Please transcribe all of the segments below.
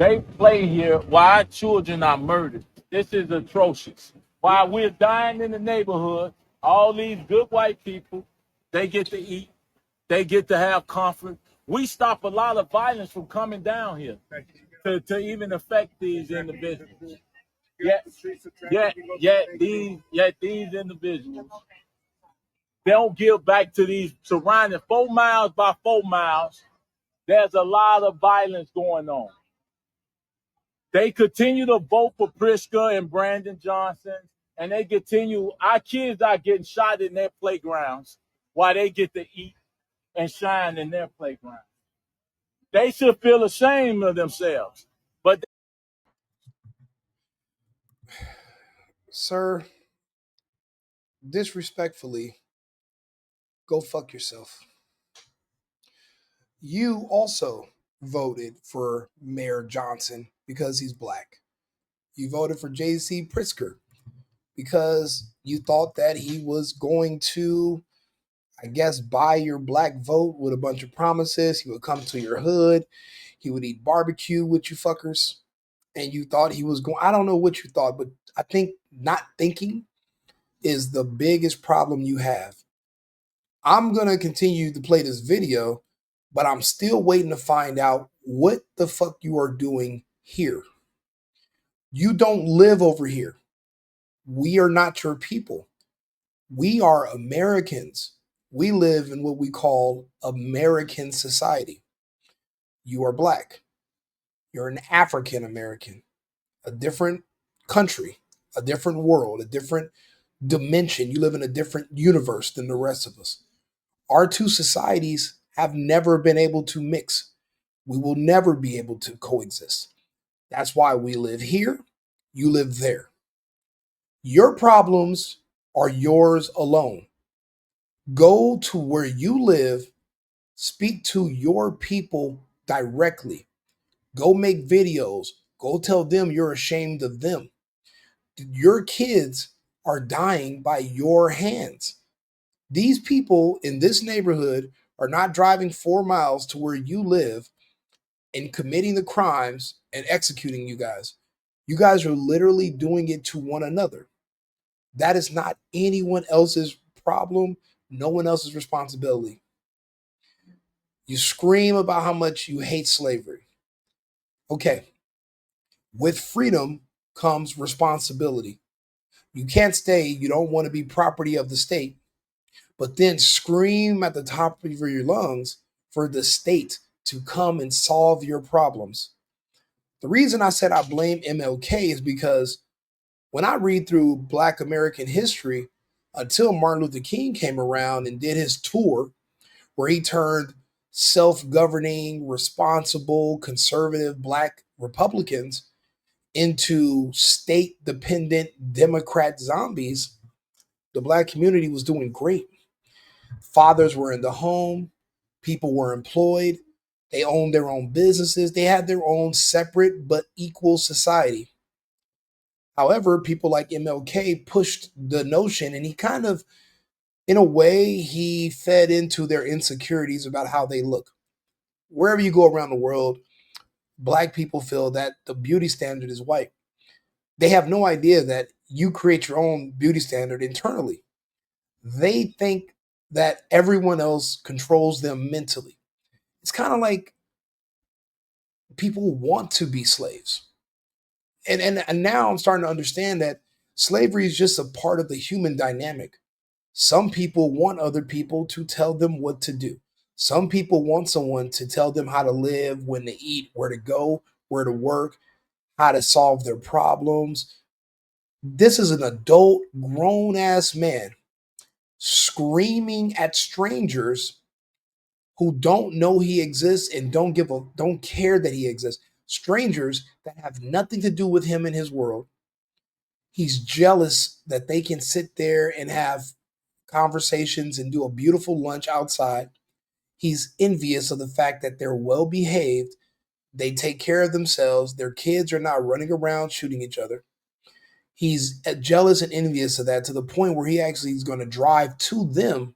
They play here while our children are murdered. This is atrocious. While we're dying in the neighborhood, all these good white people, they get to eat, they get to have comfort. We stop a lot of violence from coming down here to even affect these individuals. Yet these individuals, they don't give back to these surrounding 4 miles by 4 miles. There's a lot of violence going on. They continue to vote for Pritzker and Brandon Johnson, and they continue. Our kids are getting shot in their playgrounds while they get to eat and shine in their playground. They should feel ashamed of themselves. But Sir, disrespectfully, go fuck yourself. You also voted for Mayor Johnson because he's black. You voted for J.C. Pritzker because you thought that he was going to, I guess, buy your black vote with a bunch of promises. He would come to your hood. He would eat barbecue with you fuckers. And you thought he was going, I don't know what you thought, but I think not thinking is the biggest problem you have. I'm going to continue to play this video, but I'm still waiting to find out what the fuck you are doing here. You don't live over here. We are not your people. We are Americans. We live in what we call American society. You are black. You're an African American, a different country, a different world, a different dimension. You live in a different universe than the rest of us. Our two societies have never been able to mix. We will never be able to coexist. That's why we live here, you live there. Your problems are yours alone. Go to where you live, speak to your people directly. Go make videos. Go tell them you're ashamed of them. Your kids are dying by your hands. These people in this neighborhood are not driving 4 miles to where you live and committing the crimes and executing you guys. You guys are literally doing it to one another. That is not anyone else's problem, no one else's responsibility. You scream about how much you hate slavery. Okay, with freedom comes responsibility. You can't say you don't want to be property of the state, but then scream at the top of your lungs for the state to come and solve your problems. The reason I said I blame MLK is because when I read through Black American history, until Martin Luther King came around and did his tour where he turned self governing, responsible, conservative Black Republicans into state dependent Democrat zombies, the Black community was doing great. Fathers were in the home, people were employed, they owned their own businesses, they had their own separate but equal society. However, people like MLK pushed the notion, and he kind of, in a way, he fed into their insecurities about how they look. Wherever you go around the world, black people feel that the beauty standard is white. They have no idea that you create your own beauty standard internally. They think that everyone else controls them mentally. It's kind of like people want to be slaves. And now I'm starting to understand that slavery is just a part of the human dynamic. Some people want other people to tell them what to do. Some people want someone to tell them how to live, when to eat, where to go, where to work, how to solve their problems. This is an adult, grown ass man screaming at strangers who don't know he exists and don't care that he exists. Strangers that have nothing to do with him and his world. He's jealous that they can sit there and have conversations and do a beautiful lunch outside. He's envious of the fact that they're well behaved. They take care of themselves. Their kids are not running around shooting each other. He's jealous and envious of that to the point where he actually is going to drive to them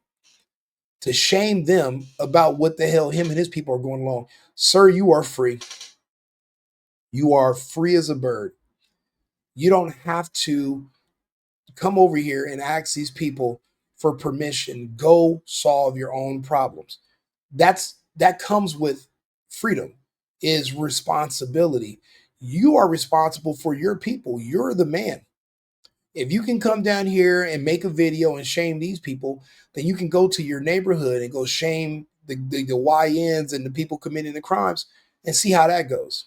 to shame them about what the hell him and his people are going along. Sir, you are free. You are free as a bird. You don't have to come over here and ask these people for permission. Go solve your own problems. That comes with freedom, is responsibility. You are responsible for your people. You're the man. If you can come down here and make a video and shame these people, then you can go to your neighborhood and go shame the YNs and the people committing the crimes and see how that goes.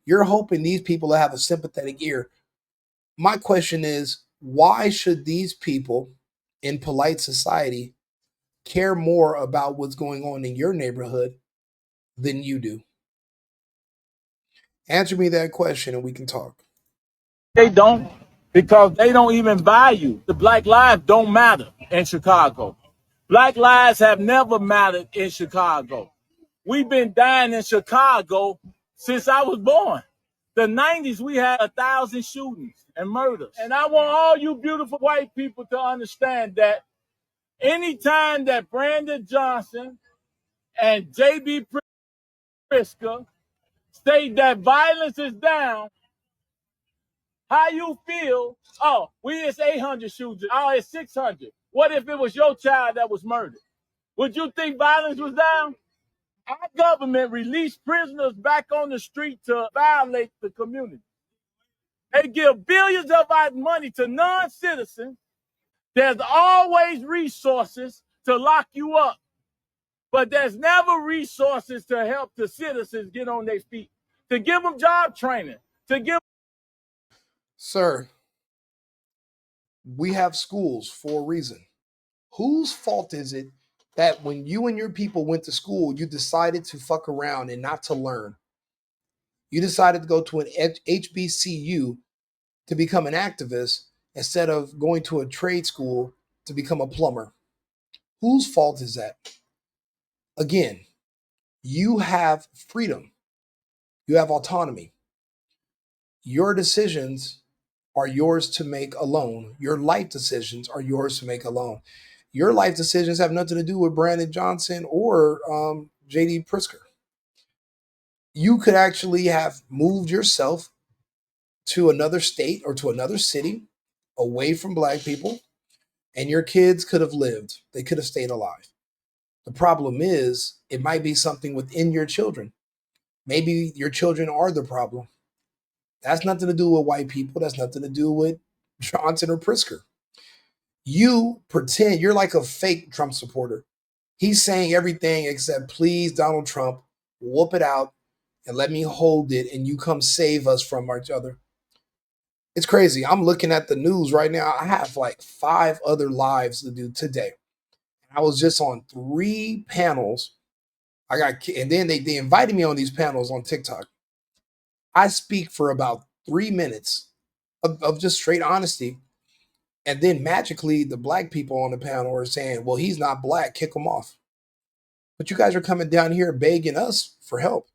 You're hoping these people will have a sympathetic ear. My question is, why should these people in polite society care more about what's going on in your neighborhood than you do? Answer me that question and we can talk. They don't, because they don't even value. The black lives don't matter in Chicago. Black lives have never mattered in Chicago. We've been dying in Chicago since I was born. The 90s, we had 1,000 shootings and murders. And I want all you beautiful white people to understand that anytime that Brandon Johnson and J.B. Pritzker state that violence is down, how you feel? Oh, it's 800 shooters. Oh, it's 600. What if it was your child that was murdered? Would you think violence was down? Our government released prisoners back on the street to violate the community. They give billions of our money to non-citizens. There's always resources to lock you up, but there's never resources to help the citizens get on their feet, to give them job training, to give. Sir, we have schools for a reason. Whose fault is it that when you and your people went to school, you decided to fuck around and not to learn? You decided to go to an HBCU to become an activist instead of going to a trade school to become a plumber. Whose fault is that? Again, you have freedom, you have autonomy. Your decisions are yours to make alone. Your life decisions are yours to make alone. Your life decisions have nothing to do with Brandon Johnson or JD Pritzker. You could actually have moved yourself to another state or to another city away from black people, and your kids could have lived. They could have stayed alive. The problem is, it might be something within your children. Maybe your children are the problem. That's nothing to do with white people. That's nothing to do with Johnson or Pritzker. You pretend you're like a fake Trump supporter. He's saying everything except, please, Donald Trump, whoop it out and let me hold it and you come save us from each other. It's crazy. I'm looking at the news right now. I have like 5 other lives to do today. I was just on 3 panels. And then they invited me on these panels on TikTok. I speak for about 3 minutes of just straight honesty. And then magically, the black people on the panel are saying, well, he's not black, kick him off. But you guys are coming down here begging us for help.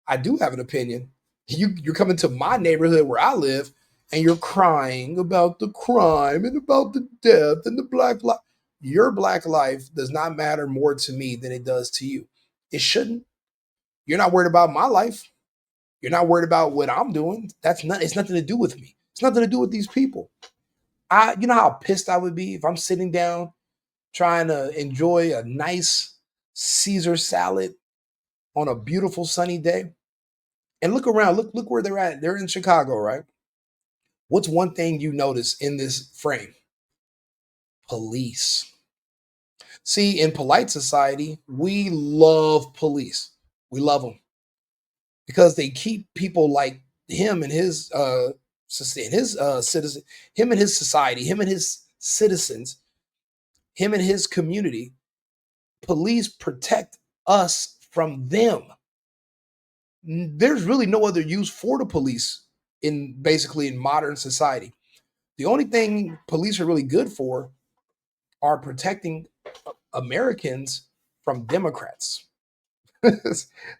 I do have an opinion. You're coming to my neighborhood where I live, and you're crying about the crime and about the death and the black life. Your black life does not matter more to me than it does to you. It shouldn't. You're not worried about my life. You're not worried about what I'm doing. It's nothing to do with me. It's nothing to do with these people. You know how pissed I would be if I'm sitting down trying to enjoy a nice Caesar salad on a beautiful sunny day. And look around, look where they're at. They're in Chicago, right? What's one thing you notice in this frame? Police. See, in polite society, we love police. We love them because they keep people like him and his citizen, him and his society, him and his citizens, him and his community. Police protect us from them. There's really no other use for the police in modern society. The only thing police are really good for are protecting Americans from Democrats.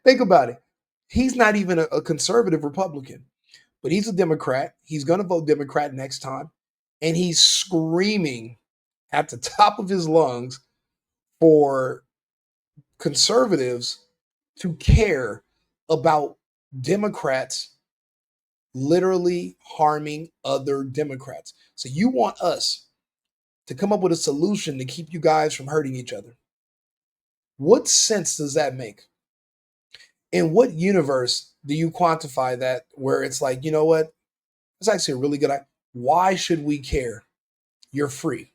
Think about it. He's not even a conservative Republican, but he's a Democrat. He's going to vote Democrat next time. And he's screaming at the top of his lungs for conservatives to care about Democrats literally harming other Democrats. So you want us to come up with a solution to keep you guys from hurting each other. What sense does that make? In what universe do you quantify that where it's like, you know what? It's actually a really good idea. Why should we care? You're free.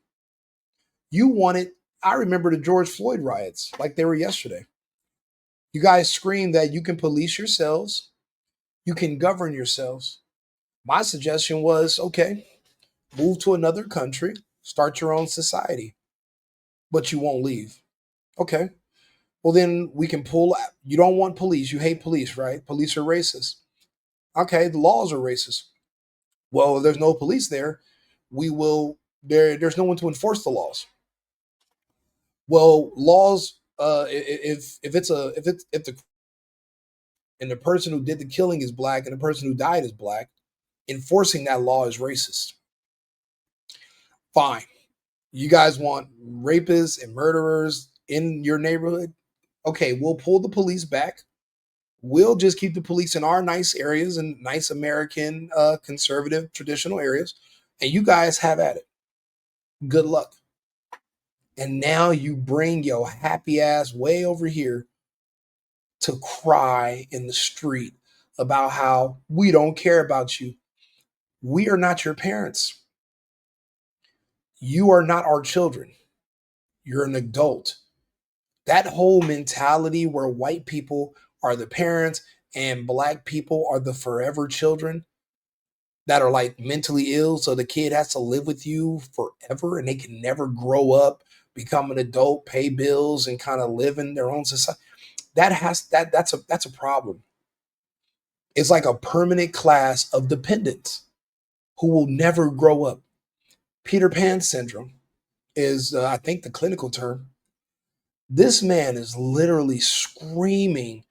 You want it. I remember the George Floyd riots like they were yesterday. You guys screamed that you can police yourselves, you can govern yourselves. My suggestion was okay, move to another country, start your own society, but you won't leave. Okay. Well, then we can pull out. You don't want police. You hate police, right? Police are racist. Okay. The laws are racist. Well, if there's no police there, we will, there's no one to enforce the laws. Well, laws, if it's a, if the, and the person who did the killing is black and the person who died is black, enforcing that law is racist. Fine. You guys want rapists and murderers in your neighborhood? Okay, we'll pull the police back. We'll just keep the police in our nice areas and nice American, conservative, traditional areas. And you guys have at it. Good luck. And now you bring your happy ass way over here to cry in the street about how we don't care about you. We are not your parents. You are not our children. You're an adult. That whole mentality where white people are the parents and black people are the forever children that are like mentally ill, so the kid has to live with you forever and they can never grow up, become an adult, pay bills, and kind of live in their own society. That's a problem. It's like a permanent class of dependents who will never grow up. Peter Pan syndrome is, I think, the clinical term. This man is literally screaming,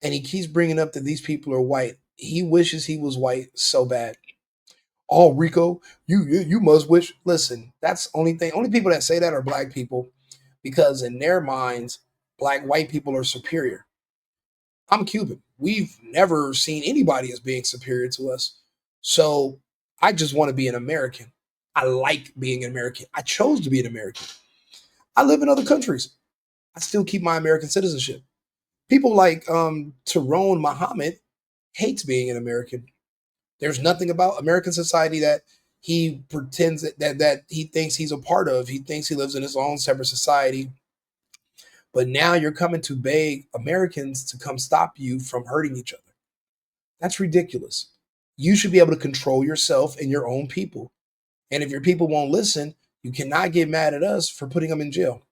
and he keeps bringing up that these people are white. He wishes he was white so bad. Oh, Rico, you must wish. Listen, that's only thing. Only people that say that are black people, because in their minds, black white people are superior. I'm Cuban. We've never seen anybody as being superior to us. So I just want to be an American. I like being an American. I chose to be an American. I live in other countries. I still keep my American citizenship. People like Tyrone Muhammad hates being an American. There's nothing about American society that he pretends that he thinks he's a part of. He thinks he lives in his own separate society. But now you're coming to beg Americans to come stop you from hurting each other. That's ridiculous. You should be able to control yourself and your own people. And if your people won't listen, you cannot get mad at us for putting them in jail.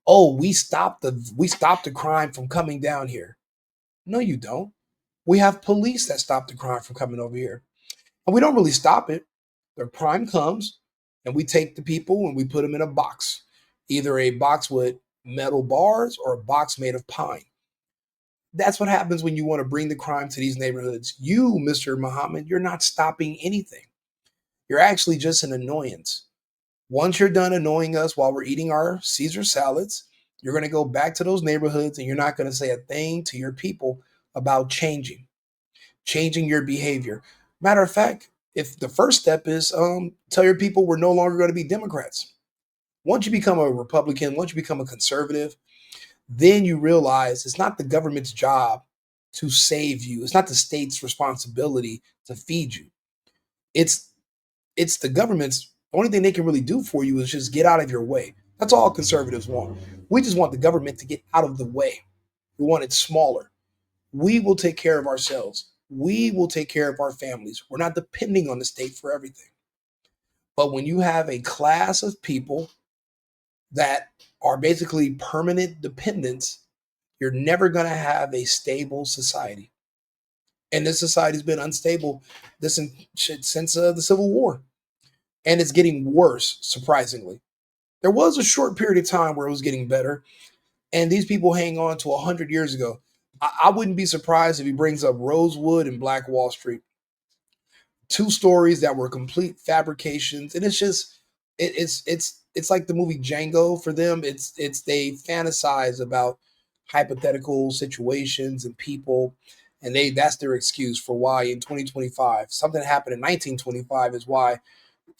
Oh, we stopped the crime from coming down here. No, you don't. We have police that stop the crime from coming over here. And we don't really stop it. The crime comes and we take the people and we put them in a box, either a box with metal bars or a box made of pine. That's what happens when you want to bring the crime to these neighborhoods. You, Mr. Muhammad, you're not stopping anything. You're actually just an annoyance. Once you're done annoying us while we're eating our Caesar salads, you're going to go back to those neighborhoods and you're not going to say a thing to your people about changing your behavior. Matter of fact, if the first step is tell your people we're no longer going to be Democrats. Once you become a Republican, once you become a conservative, then you realize it's not the government's job to save you. It's not the state's responsibility to feed you. It's it's the government's only thing they can really do for you is just get out of your way. That's all conservatives want. We just want the government to get out of the way. We want it smaller. We will take care of ourselves. We will take care of our families. We're not depending on the state for everything. But when you have a class of people that are basically permanent dependents, you're never going to have a stable society. And this society's been unstable since the Civil War. And it's getting worse, surprisingly. There was a short period of time where it was getting better, and these people hang on to 100 years ago. I wouldn't be surprised if he brings up Rosewood and Black Wall Street, two stories that were complete fabrications, and it's just it's like the movie Django for them. It's they fantasize about hypothetical situations and people. And that's their excuse for why in 2025 something happened in 1925 is why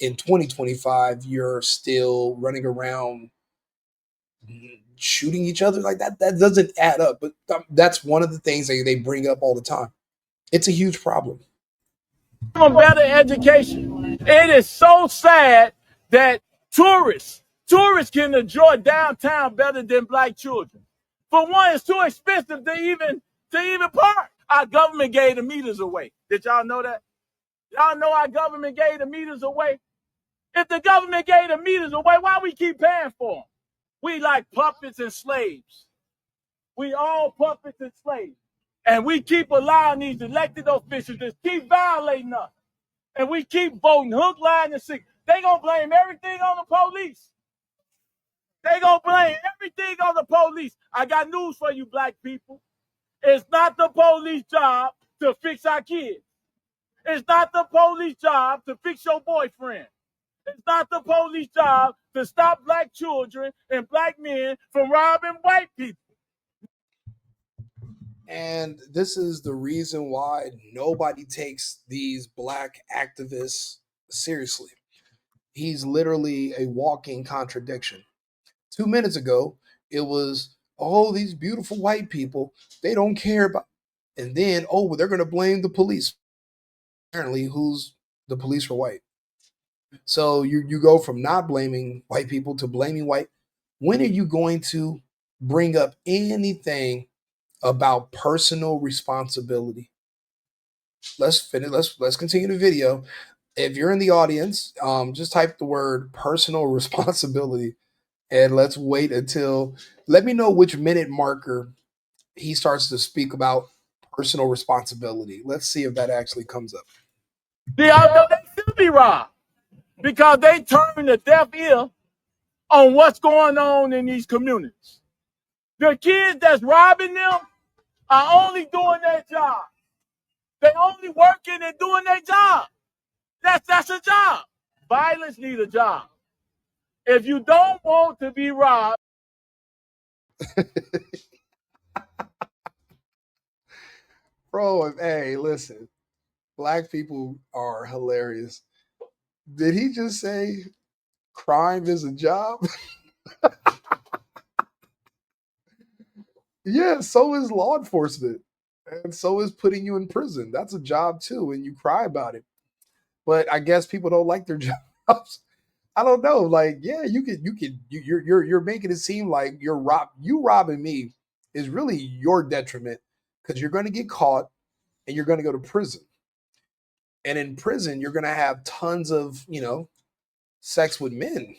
in 2025 you're still running around shooting each other like that. That doesn't add up. But that's one of the things they bring up all the time. It's a huge problem. Better education. It is so sad that tourists can enjoy downtown better than black children. For one, it's too expensive to even park. Our government gave the meters away. Did y'all know that? Y'all know our government gave the meters away? If the government gave the meters away, why we keep paying for them? We like puppets and slaves. We all puppets and slaves. And we keep allowing these elected officials to keep violating us. And we keep voting hook, line, and sinker. They gonna blame everything on the police. They gonna blame everything on the police. I got news for you, black people. It's not the police job to fix our kids. It's not the police job to fix your boyfriend. It's not the police job to stop black children and black men from robbing white people. And this is the reason why nobody takes these black activists seriously. He's literally a walking contradiction. 2 minutes ago, it was, oh, these beautiful white people, they don't care about. And then, oh, well, they're going to blame the police. Apparently, who's the police for white? So you go from not blaming white people to blaming white. When are you going to bring up anything about personal responsibility? Let's finish. Let's continue the video. If you're in the audience, just type the word personal responsibility, and let's wait until. Let me know which minute marker he starts to speak about personal responsibility. Let's see if that actually comes up. They should be robbed because they turn a deaf ear on what's going on in these communities. The kids that's robbing them are only doing their job. They only working and doing their job. That's a job. Violence needs a job. If you don't want to be robbed, Bro, hey, listen, black people are hilarious. Did he just say crime is a job? Yeah, so is law enforcement. And so is putting you in prison. That's a job too, and you cry about it. But I guess people don't like their jobs. I don't know. Like, yeah, you're making it seem like you robbing me is really your detriment because you're going to get caught and you're going to go to prison. And in prison, you're going to have tons of sex with men.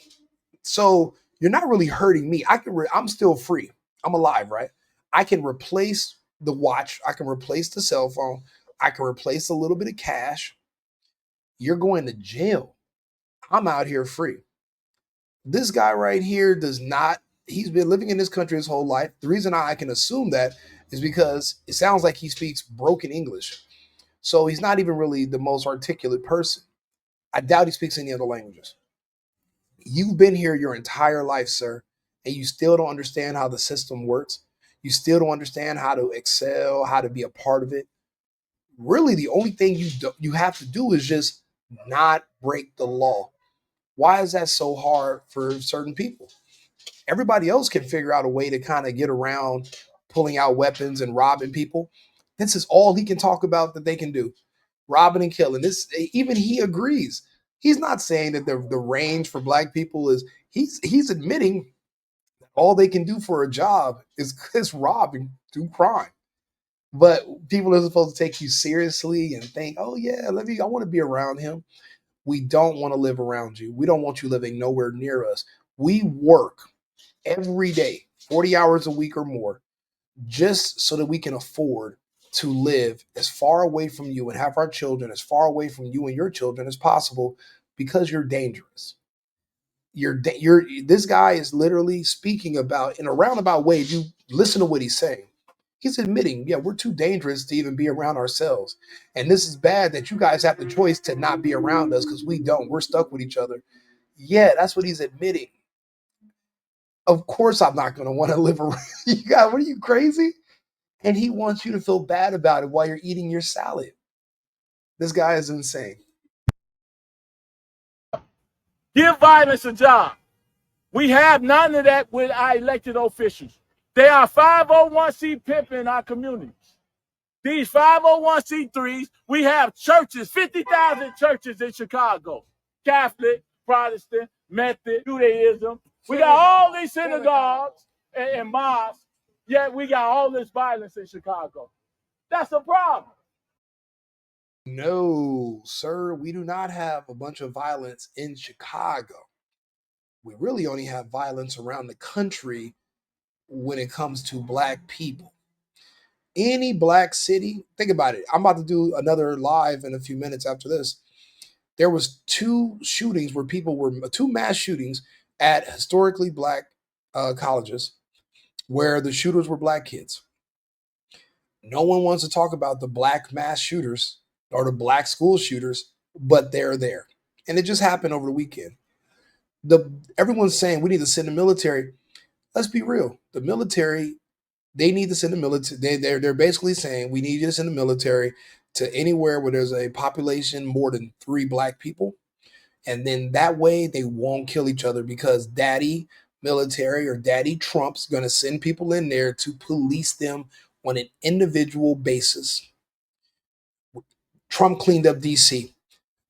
So you're not really hurting me. I'm still free. I'm alive, right? I can replace the watch. I can replace the cell phone. I can replace a little bit of cash. You're going to jail. I'm out here free. This guy right here does not, he's been living in this country his whole life. The reason I can assume that is because it sounds like he speaks broken English. So he's not even really the most articulate person. I doubt he speaks any other languages. You've been here your entire life, sir, and you still don't understand how the system works. You still don't understand how to excel, how to be a part of it. Really, the only thing you have to do is just not break the law. Why is that so hard for certain people? Everybody else can figure out a way to kind of get around pulling out weapons and robbing people. This is all he can talk about that they can do. Robbing and killing. This even he agrees. He's not saying that the range for black people is he's admitting all they can do for a job is rob and do crime. But people are supposed to take you seriously and think, oh yeah, I want to be around him. We don't want to live around you. We don't want you living nowhere near us. We work every day, 40 hours a week or more, just so that we can afford to live as far away from you and have our children as far away from you and your children as possible because you're dangerous. You're this guy is literally speaking about in a roundabout way. If you listen to what he's saying, he's admitting, yeah, we're too dangerous to even be around ourselves. And this is bad that you guys have the choice to not be around us because we don't. We're stuck with each other. Yeah, that's what he's admitting. Of course, I'm not going to want to live around you guys. What are you, crazy? And he wants you to feel bad about it while you're eating your salad. This guy is insane. Give violence a job. We have none of that with our elected officials. They are 501c pimping our communities. These 501c3s, we have churches, 50,000 churches in Chicago. Catholic, Protestant, Methodist, Judaism. We got all these synagogues and mosques, yet we got all this violence in Chicago. That's a problem. No, sir, we do not have a bunch of violence in Chicago. We really only have violence around the country when it comes to black people. Any black city, think about it. I'm about to do another live in a few minutes after this. There was two shootings where people were two mass shootings at historically black colleges where the shooters were black kids. No one wants to talk about the black mass shooters or the black school shooters, but they're there. And it just happened over the weekend. Everyone's saying we need to send the military. Let's be real. The military, they need to send the military. They're basically saying we need you to send the military to anywhere where there's a population more than 3 black people. And then that way they won't kill each other because daddy military or daddy Trump's going to send people in there to police them on an individual basis. Trump cleaned up DC.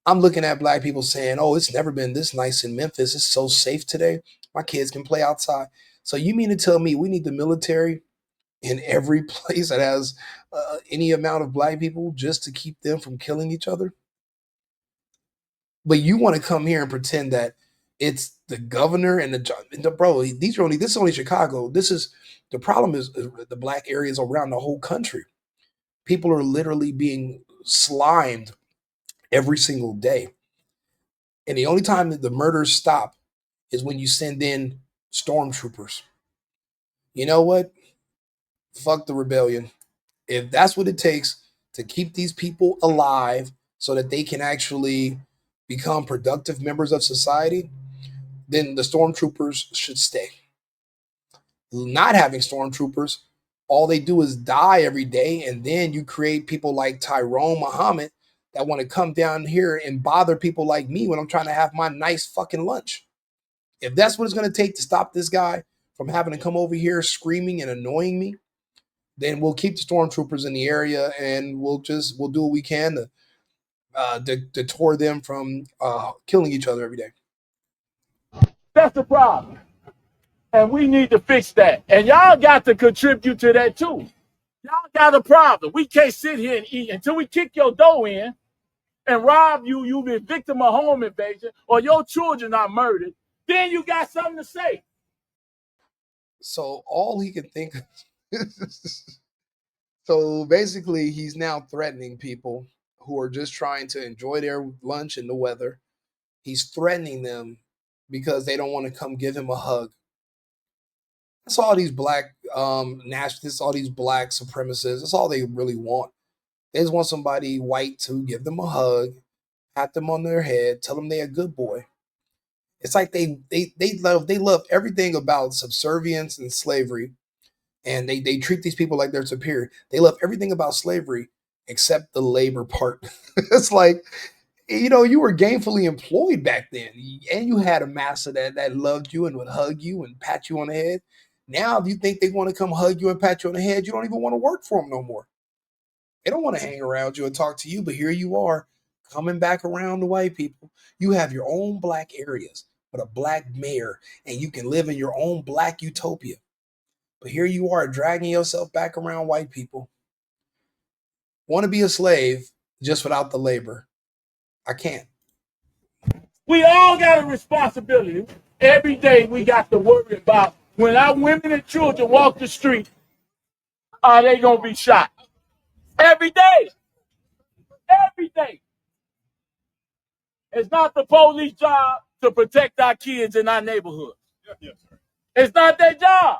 I'm looking at black people saying, oh, it's never been this nice in Memphis. It's so safe today. My kids can play outside. So you mean to tell me we need the military in every place that has any amount of black people just to keep them from killing each other? But you want to come here and pretend that it's the governor and the bro. This is only Chicago. This is the problem is the black areas around the whole country. People are literally being slimed every single day. And the only time that the murders stop is when you send in stormtroopers. You know what? Fuck the rebellion. If that's what it takes to keep these people alive so that they can actually become productive members of society, then the stormtroopers should stay. Not having stormtroopers, all they do is die every day, and then you create people like Tyrone Muhammad that want to come down here and bother people like me when I'm trying to have my nice fucking lunch. If that's what it's going to take to stop this guy from having to come over here screaming and annoying me, then we'll keep the stormtroopers in the area and we'll do what we can to deter them from killing each other every day. That's the problem. And we need to fix that. And y'all got to contribute to that too. Y'all got a problem. We can't sit here and eat until we kick your dough in and rob you. You be a victim of home invasion or your children are murdered. Then you got something to say. So all he can think of so basically he's now threatening people who are just trying to enjoy their lunch in the weather. He's threatening them because they don't want to come give him a hug. That's all these black nationalists, all these black supremacists. That's all they really want. They just want somebody white to give them a hug, pat them on their head, tell them they're a good boy. It's like they love everything about subservience and slavery, and they treat these people like they're superior. They love everything about slavery except the labor part. It's like, you were gainfully employed back then, and you had a master that loved you and would hug you and pat you on the head. Now, if you think they want to come hug you and pat you on the head, you don't even want to work for them no more. They don't want to hang around you and talk to you, but here you are coming back around the white people. You have your own black areas with a black mayor, and you can live in your own black utopia. But here you are dragging yourself back around white people. Want to be a slave just without the labor. I can't. We all got a responsibility. Every day we got to worry about when our women and children walk the street, are they going to be shot? Every day. Every day. It's not the police job to protect our kids in our neighborhood. It's not their job.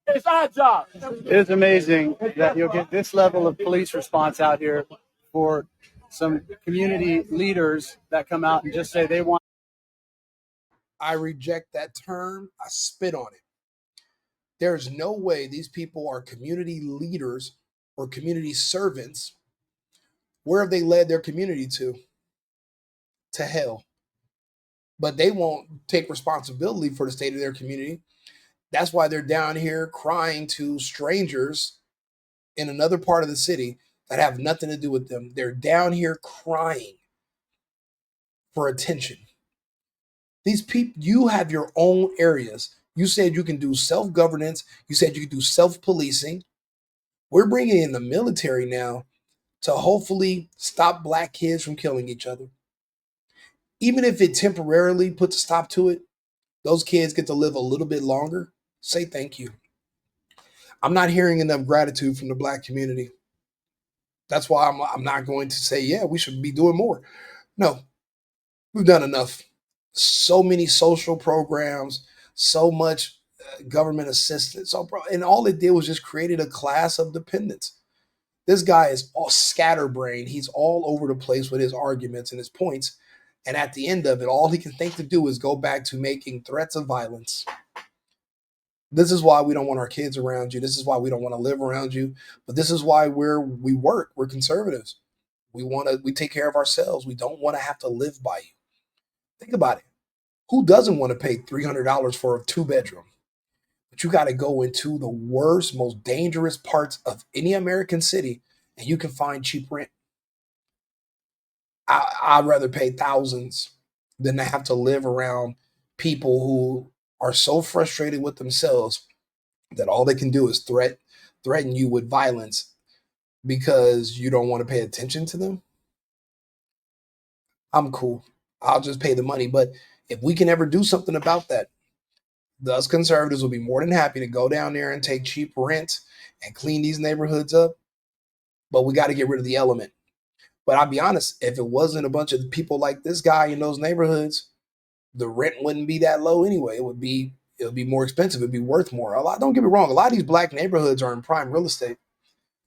It's our job. It is amazing that you'll get this level of police response out here for some community leaders that come out and just say they want. I reject that term. I spit on it. There's no way these people are community leaders or community servants. Where have they led their community to? To hell. But they won't take responsibility for the state of their community. That's why they're down here crying to strangers in another part of the city that have nothing to do with them. They're down here crying for attention. These people, you have your own areas. You said you can do self governance. You said you can do self policing. We're bringing in the military now to hopefully stop black kids from killing each other. Even if it temporarily puts a stop to it, those kids get to live a little bit longer. Say thank you. I'm not hearing enough gratitude from the black community. That's why I'm not going to say, yeah, we should be doing more. No, we've done enough. So many social programs, so much government assistance. And all it did was just created a class of dependents. This guy is all scatterbrained. He's all over the place with his arguments and his points. And at the end of it, all he can think to do is go back to making threats of violence. This is why we don't want our kids around you. This is why we don't want to live around you. But this is why we work. We're conservatives. We take care of ourselves. We don't want to have to live by you. Think about it. Who doesn't want to pay $300 for a 2-bedroom? But you got to go into the worst, most dangerous parts of any American city, and you can find cheap rent. I'd rather pay thousands than to have to live around people who are so frustrated with themselves that all they can do is threaten you with violence because you don't want to pay attention to them. I'm cool. I'll just pay the money. But if we can ever do something about that, us conservatives will be more than happy to go down there and take cheap rent and clean these neighborhoods up. But we got to get rid of the element. But I'll be honest, if it wasn't a bunch of people like this guy in those neighborhoods, the rent wouldn't be that low anyway. It would be more expensive. It'd be worth more. Don't get me wrong. A lot of these black neighborhoods are in prime real estate.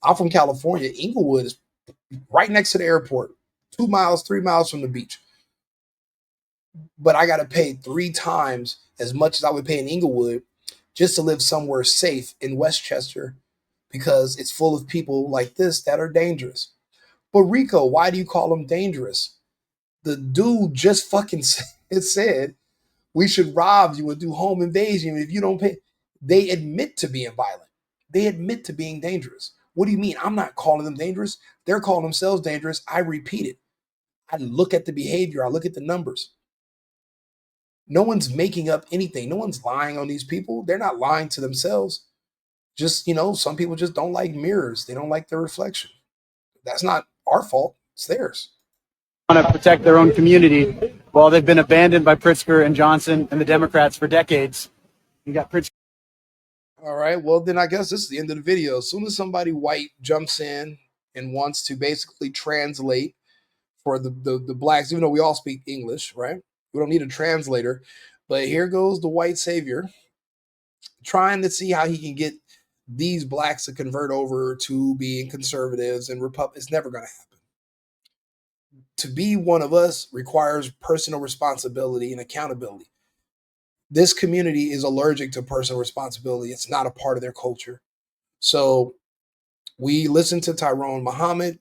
I'm from California. Inglewood is right next to the airport, 2 miles, 3 miles from the beach. But I got to pay 3 times as much as I would pay in Inglewood just to live somewhere safe in Westchester because it's full of people like this that are dangerous. But Rico, why do you call him dangerous? The dude just fucking said we should rob you and do home invasion if you don't pay. They admit to being violent. They admit to being dangerous. What do you mean? I'm not calling them dangerous. They're calling themselves dangerous. I repeat it. I look at the behavior. I look at the numbers. No one's making up anything. No one's lying on these people. They're not lying to themselves. Just, some people just don't like mirrors. They don't like their reflection. That's not our fault. It's theirs. Want to protect their own community while they've been abandoned by Pritzker and Johnson and the Democrats for decades. You got Pritzker. All right. Well, then I guess this is the end of the video. As soon as somebody white jumps in and wants to basically translate for the blacks, even though we all speak English, right? We don't need a translator. But here goes the white savior trying to see how he can get these blacks to convert over to being conservatives and Republicans. It's never going to happen. To be one of us requires personal responsibility and accountability. This community is allergic to personal responsibility. It's not a part of their culture. So we listened to Tyrone Muhammad,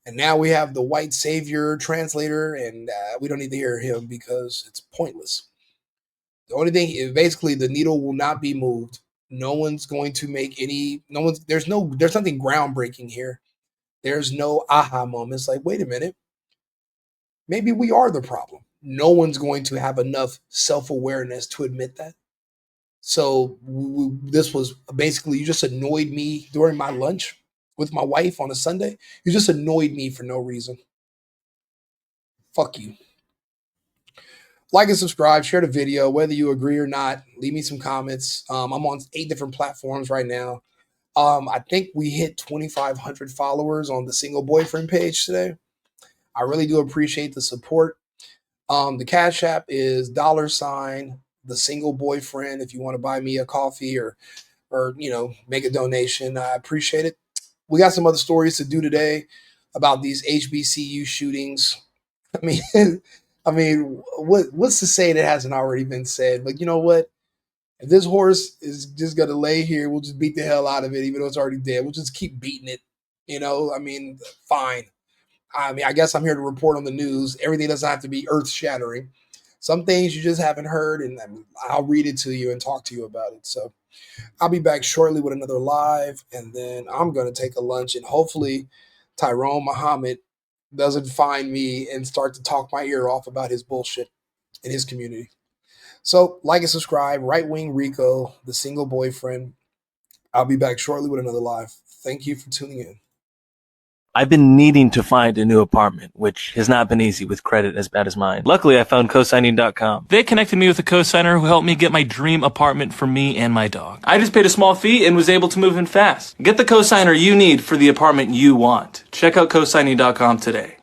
and now we have the white savior translator, and we don't need to hear him because it's pointless. The only thing is basically the needle will not be moved. No one's going to make there's nothing groundbreaking here. There's no aha moments like, wait a minute, maybe we are the problem. No one's going to have enough self-awareness to admit that. So this was basically, you just annoyed me during my lunch with my wife on a Sunday. You just annoyed me for no reason. Fuck you. Like and subscribe, share the video, whether you agree or not. Leave me some comments. I'm on 8 different platforms right now. I think we hit 2,500 followers on the single boyfriend page today. I really do appreciate the support. The Cash App is $ the single boyfriend. If you want to buy me a coffee or make a donation, I appreciate it. We got some other stories to do today about these HBCU shootings. I mean, what's to say that hasn't already been said? But you know what? If this horse is just going to lay here, we'll just beat the hell out of it, even though it's already dead. We'll just keep beating it. I mean, fine. I guess I'm here to report on the news. Everything doesn't have to be earth-shattering. Some things you just haven't heard, and I'll read it to you and talk to you about it. So I'll be back shortly with another live, and then I'm going to take a lunch, and hopefully Tyrone Muhammad doesn't find me and start to talk my ear off about his bullshit in his community. So like and subscribe, Right Wing Rico, the single boyfriend. I'll be back shortly with another live. Thank you for tuning in. I've been needing to find a new apartment, which has not been easy with credit as bad as mine. Luckily, I found cosigning.com. They connected me with a cosigner who helped me get my dream apartment for me and my dog. I just paid a small fee and was able to move in fast. Get the cosigner you need for the apartment you want. Check out cosigning.com today.